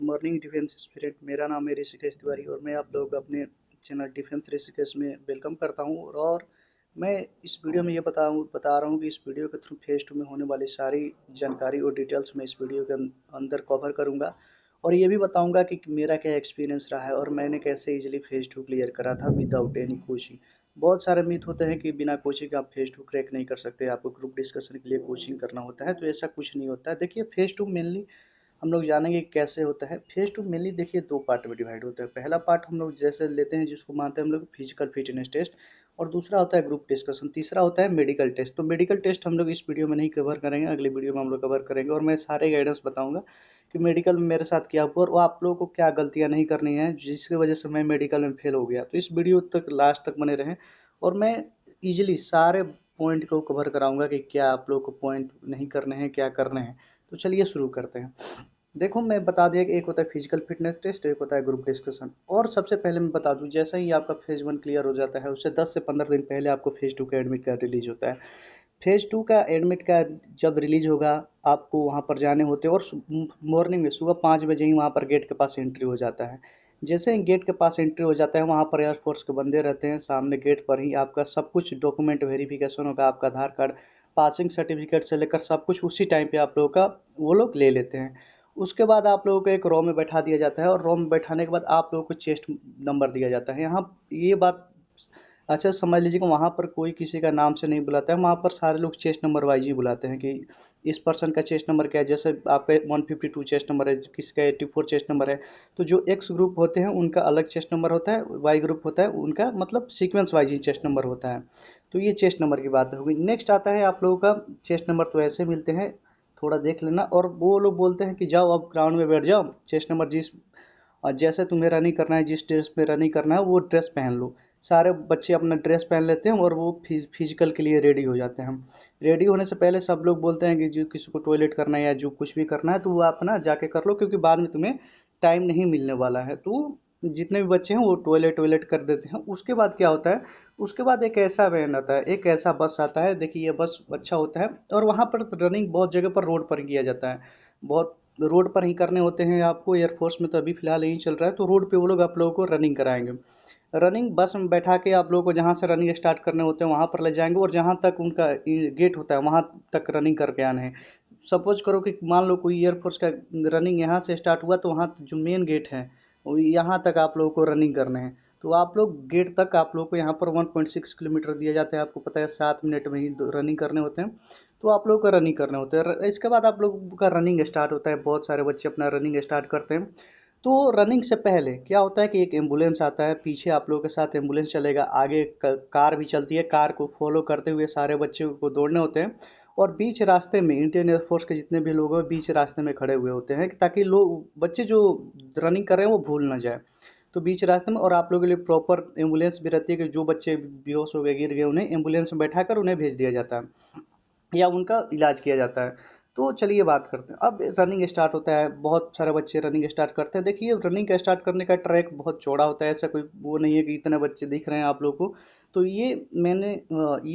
Morning defence spirit. मेरा नाम है ऋषिकेश तिवारी और मैं आप लोगों को अपने चैनल डिफेंस ऋषिकेश में वेलकम करता हूं। और मैं इस वीडियो में ये बता रहा हूं कि इस वीडियो के थ्रू फेज 2 में होने वाली सारी जानकारी और डिटेल्स मैं इस वीडियो के अंदर कवर करूंगा। और ये भी बताऊंगा कि मेरा क्या एक्सपीरियंस रहा है और मैंने कैसे इजीली फेज 2 क्लियर करा था विदाउट एनी कोचिंग। बहुत सारे मिथ होते हैं कि बिना कोचिंग आप फेज 2 क्रैक नहीं कर सकते, आपको ग्रुप डिस्कशन के लिए कोचिंग करना होता है। तो ऐसा कुछ नहीं होता है। देखिए, फेज 2 मेनली हम लोग जानेंगे कैसे होता है। फेज 2 मेनली देखिए 2 पार्ट में डिवाइड होता है। पहला पार्ट हम लोग जैसे लेते हैं जिसको मानते हैं हम लोग फिजिकल फिटनेस टेस्ट, और दूसरा होता है ग्रुप डिस्कशन, तीसरा होता है मेडिकल टेस्ट। तो मेडिकल टेस्ट हम लोग इस वीडियो में नहीं कवर करेंगे, अगली वीडियो में हम लोग कवर करेंगे और मैं सारे गाइडेंस बताऊंगा कि मेडिकल में मेरे साथ क्या हुआ और वो आप लोगों को क्या गलतियां नहीं करनी है जिसकी वजह से मैं मेडिकल में फेल हो गया। तो इस वीडियो तक लास्ट तक बने रहें और मैं ईजिली सारे पॉइंट को कवर कराऊंगा कि क्या आप लोग को पॉइंट नहीं करने हैं, क्या करने हैं। तो चलिए शुरू करते हैं। देखो, मैं बता दिया कि एक होता है फिजिकल फिटनेस टेस्ट, एक होता है ग्रुप डिस्कशन। और सबसे पहले मैं बता दूं, जैसा ही आपका फेज 1 क्लियर हो जाता है उससे 10 से 15 दिन पहले आपको फेज 2 का एडमिट कार्ड रिलीज होता है। फेज 2 का एडमिट कार्ड जब रिलीज होगा आपको वहां पर जाने होते हैं और मॉर्निंग में सुबह 5 बजे ही वहां पर गेट के पास एंट्री हो जाता है। जैसे ही गेट के पास एंट्री हो जाता है वहां पर एयरफोर्स के बंदे रहते हैं, सामने गेट पर ही आपका सब कुछ डॉक्यूमेंट वेरिफिकेशन होगा, आपका आधार कार्ड, पासिंग सर्टिफिकेट से लेकर सब कुछ उसी टाइम पे आप लोगों का वो लोग ले लेते हैं। उसके बाद आप लोगों को एक रो में बैठा दिया जाता है और रो में बैठाने के बाद आप लोगों को चेस्ट नंबर दिया जाता है। यहाँ ये बात अच्छा समझ लीजिए कि वहाँ पर कोई किसी का नाम से नहीं बुलाता है, वहाँ पर सारे लोग चेस्ट नंबर वाइज ही बुलाते हैं कि इस पर्सन का चेस्ट नंबर क्या है। जैसे आपका 152 चेस्ट नंबर है, किसी का 84 चेस्ट नंबर है, तो जो एक्स ग्रुप होते हैं उनका अलग चेस्ट नंबर होता है, वाई ग्रुप होता है उनका मतलब सीक्वेंस वाइज ही चेस्ट नंबर होता है। तो ये चेस्ट नंबर की बात होगी। नेक्स्ट आता है आप लोगों का चेस्ट नंबर, तो ऐसे मिलते हैं, थोड़ा देख लेना। और वो लोग बोलते हैं कि जाओ अब ग्राउंड में बैठ जाओ, चेस्ट नंबर जिस और जैसे तुम्हें रनिंग करना है, जिस ड्रेस में रनिंग करना है वो ड्रेस पहन लो। सारे बच्चे अपना ड्रेस पहन लेते हैं और वो फिजिकल के लिए रेडी हो जाते हैं। रेडी होने से पहले सब लोग बोलते हैं कि जो किसी को टॉयलेट करना है या जो कुछ भी करना है तो वो आप ना जाके कर लो, क्योंकि बाद में तुम्हें टाइम नहीं मिलने वाला है। तो जितने भी बच्चे हैं वो टॉयलेट टॉयलेट कर देते हैं। उसके बाद क्या होता है, उसके बाद एक ऐसा वैन आता है, एक ऐसा बस आता है। देखिए ये बस अच्छा होता है और वहाँ पर रनिंग बहुत जगह पर रोड पर किया जाता है। बहुत रोड पर ही करने होते हैं आपको, एयरफोर्स में तो अभी फ़िलहाल यही चल रहा है, तो रोड पे वो लोग आप लोगों को रनिंग कराएंगे। रनिंग बस में बैठा के आप लोगों को जहाँ से रनिंग स्टार्ट करने होते हैं वहाँ पर ले जाएंगे और जहाँ तक उनका गेट होता है वहाँ तक रनिंग करके आना है। सपोज करो कि मान लो कोई एयरफोर्स का रनिंग यहाँ से स्टार्ट हुआ, तो वहाँ जो मेन गेट है यहाँ तक आप लोगों को रनिंग करने हैं। तो आप लोग गेट तक आप लोग को यहाँ पर 1.6 किलोमीटर दिया जाता है, आपको पता है 7 मिनट में ही रनिंग करने होते हैं। तो आप लोग का रनिंग करने होते हैं। इसके बाद आप लोग का रनिंग स्टार्ट होता है, बहुत सारे बच्चे अपना रनिंग स्टार्ट करते हैं। तो रनिंग से पहले क्या होता है कि एक एम्बुलेंस आता है, पीछे आप लोगों के साथ एम्बुलेंस चलेगा, आगे कार भी चलती है, कार को फॉलो करते हुए सारे बच्चे को दौड़ने होते हैं। और बीच रास्ते में इंडियन एयरफोर्स के जितने भी लोग हैं बीच रास्ते में खड़े हुए होते हैं ताकि लोग बच्चे जो रनिंग कर रहे हैं वो भूल ना जाए। तो बीच रास्ते में और आप लोगों के लिए प्रॉपर एम्बुलेंस भी रहती है कि जो बच्चे बेहोश हो गए, गिर गए, उन्हें एम्बुलेंस में बैठाकर उन्हें भेज दिया जाता है या उनका इलाज किया जाता है। तो चलिए बात करते हैं। अब रनिंग स्टार्ट होता है, बहुत सारे बच्चे रनिंग स्टार्ट करते हैं। देखिए रनिंग का स्टार्ट करने का ट्रैक बहुत चौड़ा होता है, ऐसा कोई वो नहीं है कि इतने बच्चे दिख रहे हैं आप लोग को। तो ये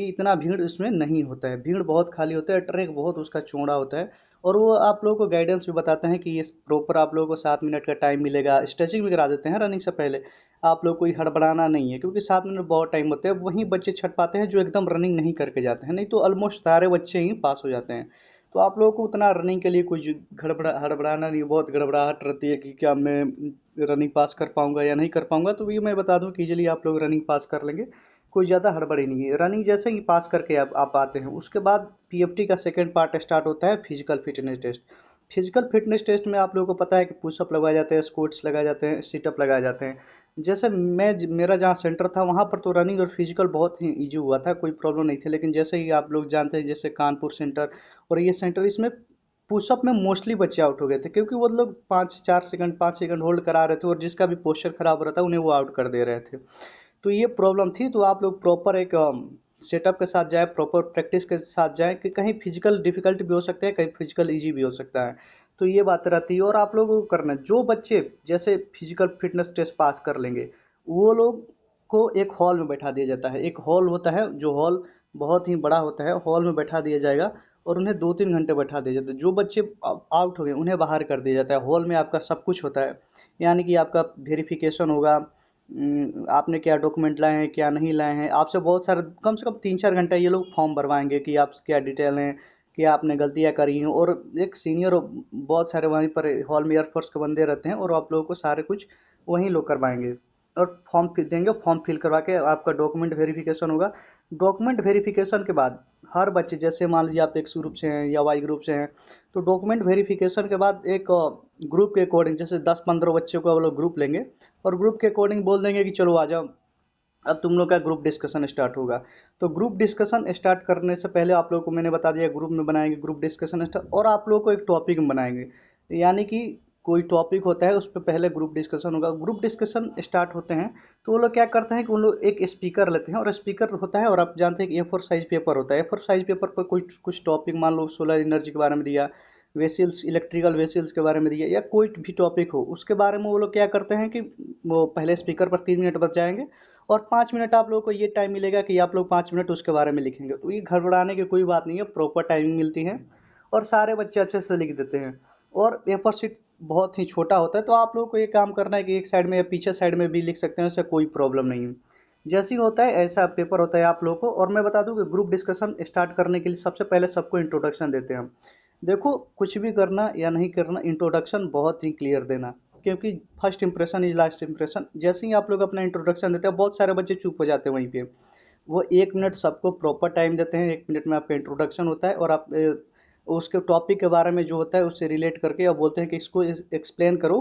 इतना भीड़ इसमें नहीं होता है, भीड़ बहुत खाली होता है, ट्रैक बहुत उसका चौड़ा होता है। और वो आप लोगों को गाइडेंस भी बताते हैं कि ये प्रॉपर आप लोगों को 7 मिनट का टाइम मिलेगा, स्ट्रेचिंग भी करा देते हैं रनिंग से पहले। आप लोग कोई हड़बड़ाना नहीं है, क्योंकि 7 मिनट बहुत टाइम होते हैं। वहीं बच्चे छट पाते हैं जो एकदम रनिंग नहीं करके जाते हैं, नहीं तो ऑलमोस्ट सारे बच्चे ही पास हो जाते हैं। तो आप लोगों को उतना रनिंग के लिए कुछ हड़बड़ाना नहीं, बहुत गड़बड़ाहट रहती है कि क्या मैं रनिंग पास कर पाऊंगा या नहीं कर पाऊंगा। तो ये मैं बता दूं कि इजीली आप लोग रनिंग पास कर लेंगे, कोई ज़्यादा हड़बड़ी नहीं है। रनिंग जैसे ही पास करके आप आते हैं उसके बाद पीएफटी का सेकंड पार्ट स्टार्ट होता है, physical fitness test. Physical fitness test में आप लोगों को पता है कि पुशअप लगाए जाते हैं, स्क्वाट्स लगाए जाते हैं, सीटअप लगाए जाते हैं। जैसे मेरा जहाँ सेंटर था वहाँ पर तो रनिंग और फिजिकल बहुत ही ईजी हुआ था, कोई प्रॉब्लम नहीं थी। लेकिन जैसे ही आप लोग जानते हैं जैसे कानपुर सेंटर और ये सेंटर, इसमें पुशअप में मोस्टली बच्चे आउट हो गए थे, क्योंकि वो लोग 5-4 सेकंड 5 सेकंड होल्ड करा रहे थे और जिसका भी पोस्चर खराब हो रहा था उन्हें वो आउट कर दे रहे थे। तो ये प्रॉब्लम थी। तो आप लोग प्रॉपर एक सेटअप के साथ जाए, प्रॉपर प्रैक्टिस के साथ जाए कि कहीं फिजिकल डिफिकल्ट भी हो सकता है, कहीं फिजिकल इजी भी हो सकता है। तो ये बात रहती है। और आप लोगों को करना है, जो बच्चे जैसे फिजिकल फिटनेस टेस्ट पास कर लेंगे वो लोग को एक हॉल में बैठा दिया जाता है। एक हॉल होता है जो हॉल बहुत ही बड़ा होता है, हॉल में बैठा दिया जाएगा। और उन्हें 2-3 घंटे बैठा दिया जाता है। जो बच्चे आउट हो गए उन्हें बाहर कर दिया जाता है। हॉल में आपका सब कुछ होता है, यानी कि आपका वेरिफिकेशन होगा, आपने क्या डॉक्यूमेंट लाए हैं क्या नहीं लाए हैं, आपसे बहुत सारे कम से कम 3-4 घंटा ये लोग फॉर्म भरवाएंगे कि आप क्या डिटेल हैं, क्या आपने गलतियाँ करी हैं। और एक सीनियर बहुत सारे वहीं पर हॉल में एयरफोर्स के बंदे रहते हैं और आप लोगों को सारे कुछ वहीं लोग करवाएंगे और फॉर्म फिल देंगे। फॉर्म फिल करवा के आपका डॉक्यूमेंट वेरिफिकेशन होगा। डॉक्यूमेंट वेरिफिकेशन के बाद हर बच्चे, जैसे मान लीजिए आप एक्स ग्रुप से हैं या वाई ग्रुप से हैं, तो डॉक्यूमेंट वेरिफिकेशन के बाद एक ग्रुप के अकॉर्डिंग जैसे 10-15 बच्चों को वो लोग ग्रुप लेंगे और ग्रुप के अकॉर्डिंग बोल देंगे कि चलो आ जाओ, अब तुम लोग का ग्रुप डिस्कशन स्टार्ट होगा। तो ग्रुप डिस्कशन स्टार्ट करने से पहले आप लोगों को मैंने बता दिया, ग्रुप में बनाएंगे ग्रुप डिस्कशन स्टार्ट, और आप लोगों को एक टॉपिक में बनाएंगे, यानी कि कोई टॉपिक होता है उस पर पहले ग्रुप डिस्कशन होगा। ग्रुप डिस्कशन स्टार्ट होते हैं तो वो लोग क्या करते हैं कि उन लोग एक स्पीकर लेते हैं, और स्पीकर होता है, और आप जानते हैं कि A4 साइज पेपर होता है। A4 साइज पेपर पर कुछ टॉपिक, मान लो सोलर एनर्जी के बारे में दिया, वेसल्स, इलेक्ट्रिकल वेसल्स के बारे में दिया, या कोई भी टॉपिक हो उसके बारे में वो लोग क्या करते हैं कि वो पहले स्पीकर पर 3 मिनट बचाएंगे और 5 मिनट आप लोगों को ये टाइम मिलेगा कि आप लोग 5 मिनट उसके बारे में लिखेंगे। तो ये घबराने की कोई बात नहीं है, प्रॉपर टाइमिंग मिलती है और सारे बच्चे अच्छे से लिख देते हैं। और पेपर शीट बहुत ही छोटा होता है, तो आप लोगों को ये काम करना है कि एक साइड में या पीछे साइड में भी लिख सकते हैं, उससे कोई प्रॉब्लम नहीं है। जैसे ही होता है ऐसा पेपर होता है आप लोगों को। और मैं बता दूं कि ग्रुप डिस्कशन स्टार्ट करने के लिए सबसे पहले सबको इंट्रोडक्शन देते हैं। देखो, कुछ भी करना या नहीं करना, इंट्रोडक्शन बहुत ही क्लियर देना, क्योंकि first impression is last impression. जैसे ही आप लोग अपना इंट्रोडक्शन देते हैं बहुत सारे बच्चे चुप हो जाते हैं वहीं पे। वो 1 मिनट सबको प्रॉपर टाइम देते हैं, 1 मिनट में आपका इंट्रोडक्शन होता है और आप उसके टॉपिक के बारे में जो होता है उससे रिलेट करके आप बोलते हैं कि इसको एक्सप्लेन करो।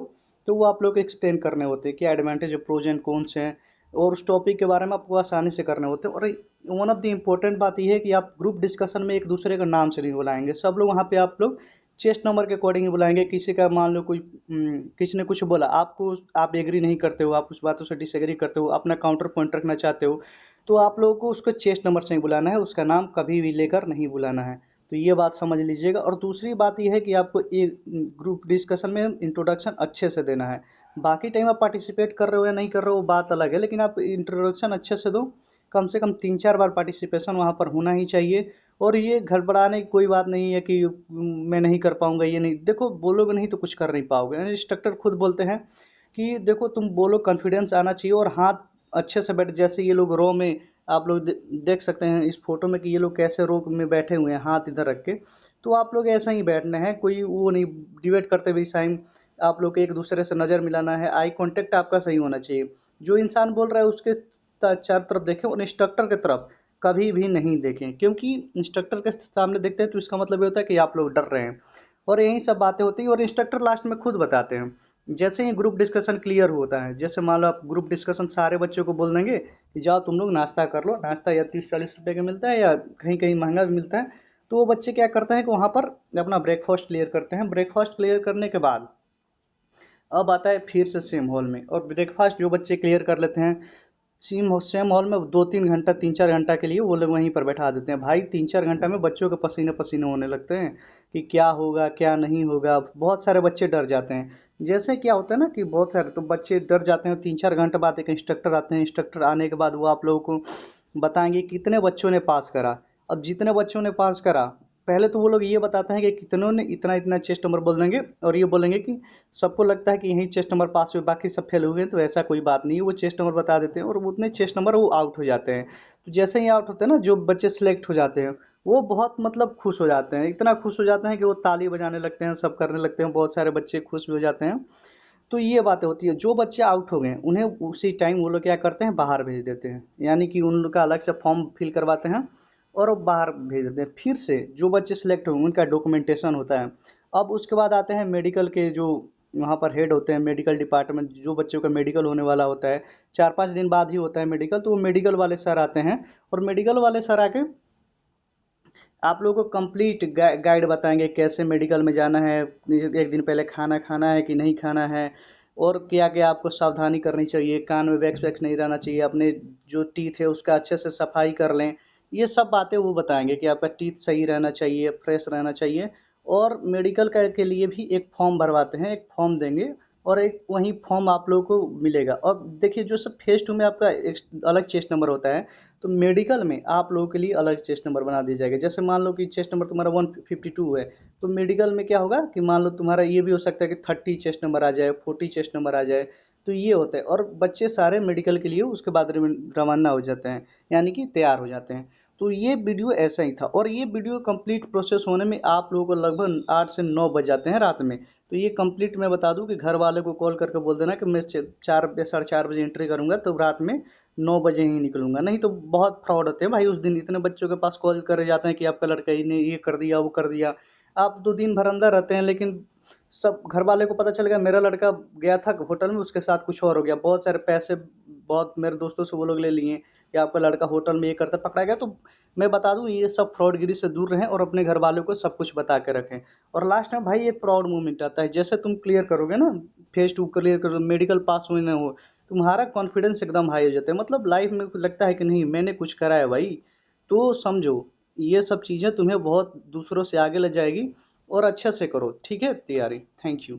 तो वो आप लोग को एक्सप्लेन करने होते हैं कि एडवांटेज प्रोज एंड कॉन्स हैं, और उस टॉपिक के बारे में आपको आसानी से करने होते हैं। और वन ऑफ द इम्पोर्टेंट बात यह है कि आप ग्रुप डिस्कशन में एक दूसरे का नाम से नहीं बुलाएंगे। सब लोग वहाँ पे आप लोग चेस्ट नंबर के अकॉर्डिंग ही बुलाएंगे। किसी का मान लो कोई किसी ने कुछ बोला, आपको आप एग्री नहीं करते हो, आप उस बातों से डिसएग्री करते हो, अपना काउंटर पॉइंट रखना चाहते हो, तो आप लोगों को उसको चेस्ट नंबर से ही बुलाना है, उसका नाम कभी भी लेकर नहीं बुलाना है। तो ये बात समझ लीजिएगा। और दूसरी बात ये है कि आपको एक ग्रुप डिस्कशन में इंट्रोडक्शन अच्छे से देना है। बाकी टाइम आप पार्टिसिपेट कर रहे हो या नहीं कर रहे हो वो बात अलग है, लेकिन आप इंट्रोडक्शन अच्छे से दो। कम से कम 3-4 बार पार्टिसिपेशन वहाँ पर होना ही चाहिए। और ये घबराने की कोई बात नहीं है कि मैं नहीं कर पाऊंगा, ये नहीं, देखो बोलोगे नहीं तो कुछ कर नहीं पाओगे। इंस्ट्रक्टर खुद बोलते हैं कि देखो तुम बोलो, कॉन्फिडेंस आना चाहिए और हाथ अच्छे से बैठ, जैसे ये लोग रो में, आप लोग देख सकते हैं इस फोटो में कि ये लोग कैसे रो में बैठे हुए हैं हाथ इधर रख के। तो आप लोग ऐसा ही बैठना है, कोई वो नहीं डिबेट करते हुए टाइम। आप लोग को एक दूसरे से नज़र मिलाना है, आई कांटेक्ट आपका सही होना चाहिए। जो इंसान बोल रहा है उसके चारों तरफ देखें और इंस्ट्रक्टर की तरफ कभी भी नहीं देखें, क्योंकि इंस्ट्रक्टर के सामने देखते हैं तो इसका मतलब ये होता है कि आप लोग डर रहे हैं। और यही सब बातें होती हैं और इंस्ट्रक्टर लास्ट में खुद बताते हैं जैसे ही ग्रुप डिस्कशन क्लियर होता है। जैसे मान लो आप ग्रुप डिस्कशन सारे बच्चों को बोल देंगे कि जाओ तुम लोग नाश्ता कर लो, नाश्ता या 30-40 रुपए का मिलता है या कहीं कहीं महंगा भी मिलता है। तो वो बच्चे क्या करते हैं कि वहाँ पर अपना ब्रेकफास्ट क्लियर करते हैं। ब्रेकफास्ट क्लियर करने के बाद अब आता है फिर से सेम हॉल में, और ब्रेकफास्ट जो बच्चे क्लियर कर लेते हैं सेम हॉल में 2-3 घंटा 3-4 घंटा के लिए वो लोग वहीं पर बैठा देते हैं। भाई 3-4 घंटा में बच्चों के पसीने पसीने होने लगते हैं कि क्या होगा क्या नहीं होगा। बहुत सारे बच्चे डर जाते हैं। जैसे क्या होता है ना कि बहुत सारे तो बच्चे डर जाते हैं। 3-4 घंटा बाद एक इंस्ट्रक्टर आते हैं, इंस्ट्रक्टर आने के बाद वो आप लोगों को बताएंगे कितने बच्चों ने पास करा। अब जितने बच्चों ने पास करा, पहले तो वो लोग ये बताते हैं कि कितनों ने इतना इतना चेस्ट नंबर बोल देंगे, और ये बोलेंगे कि सबको लगता है कि यही चेस्ट नंबर पास हुए बाकी सब फेल हुए हैं। तो ऐसा कोई बात नहीं है, वो चेस्ट नंबर बता देते हैं और उतने चेस्ट नंबर वो आउट हो जाते हैं। तो जैसे ही आउट होते हैं ना, जो बच्चे सिलेक्ट हो जाते हैं वो बहुत मतलब खुश हो जाते हैं, इतना खुश हो जाते हैं कि वो ताली बजाने लगते हैं, सब करने लगते हैं, बहुत सारे बच्चे खुश भी हो जाते हैं। तो ये बातें होती है। जो बच्चे आउट हो गए उन्हें उसी टाइम वो लोग क्या करते हैं, बाहर भेज देते हैं, यानी कि उन लोग का अलग से फॉर्म फिल करवाते हैं और वो बाहर भेज देते हैं। फिर से जो बच्चे सिलेक्ट हुए उनका डॉक्यूमेंटेशन होता है। अब उसके बाद आते हैं मेडिकल के, जो वहाँ पर हेड होते हैं मेडिकल डिपार्टमेंट, जो बच्चों का मेडिकल होने वाला होता है 4-5 दिन बाद ही होता है मेडिकल। तो वो मेडिकल वाले सर आते हैं और मेडिकल वाले सर आके आप लोगों को कंप्लीट गाइड बताएंगे कैसे मेडिकल में जाना है, एक दिन पहले खाना खाना है कि नहीं खाना है, और क्या क्या आपको सावधानी करनी चाहिए, कान में वैक्स वैक्स नहीं रहना चाहिए, अपने जो टीथ है उसका अच्छे से सफाई कर लें। ये सब बातें वो बताएंगे कि आपका टीथ सही रहना चाहिए, फ्रेश रहना चाहिए। और मेडिकल का के लिए भी एक फॉर्म भरवाते हैं, एक फॉर्म देंगे और एक वही फॉर्म आप लोगों को मिलेगा। और देखिए जो सब फेज 2 में आपका एक अलग चेस्ट नंबर होता है, तो मेडिकल में आप लोगों के लिए अलग चेस्ट नंबर बना दिया जाएगा। जैसे मान लो कि चेस्ट नंबर तुम्हारा 152 है, तो मेडिकल में क्या होगा कि मान लो तुम्हारा ये भी हो सकता है कि 30 चेस्ट नंबर आ जाए, 40 चेस्ट नंबर आ जाए। तो ये होता है, और बच्चे सारे मेडिकल के लिए उसके बाद रवाना हो जाते हैं, यानी कि तैयार हो जाते हैं। तो ये वीडियो ऐसा ही था, और ये वीडियो कंप्लीट प्रोसेस होने में आप लोगों को लगभग 8 से 9 बज जाते हैं रात में। तो ये कंप्लीट मैं बता दूं कि घर वाले को कॉल करके बोल देना कि मैं 4 या 4:30 बजे एंट्री करूंगा, तो रात में 9 बजे ही निकलूंगा। नहीं तो बहुत फ्रॉड होते हैं भाई, उस दिन इतने बच्चों के पास कॉल करे जाते हैं कि आपका लड़का ने ये कर दिया, वो कर दिया। आप 2 दिन भर अंदर रहते हैं, लेकिन सब घर वाले को पता चल गया मेरा लड़का गया था होटल में, उसके साथ कुछ और हो गया। बहुत सारे पैसे, बहुत मेरे दोस्तों से वो लोग ले लिए कि आपका लड़का होटल में ये करता, पकड़ा गया। तो मैं बता दूं, ये सब फ्रॉडगिरी से दूर रहें और अपने घर वालों को सब कुछ बता के रखें। और लास्ट में भाई एक प्राउड मोमेंट आता है, जैसे तुम क्लियर करोगे ना, फेस टू क्लियर करो, मेडिकल पास हुए ना हो, तुम्हारा कॉन्फिडेंस एकदम हाई हो जाता है। मतलब लाइफ में लगता है कि नहीं मैंने कुछ करा है भाई। तो समझो, ये सब चीज़ें तुम्हें बहुत दूसरों से आगे ले जाएगी, और अच्छे से करो, ठीक है तैयारी। Thank you.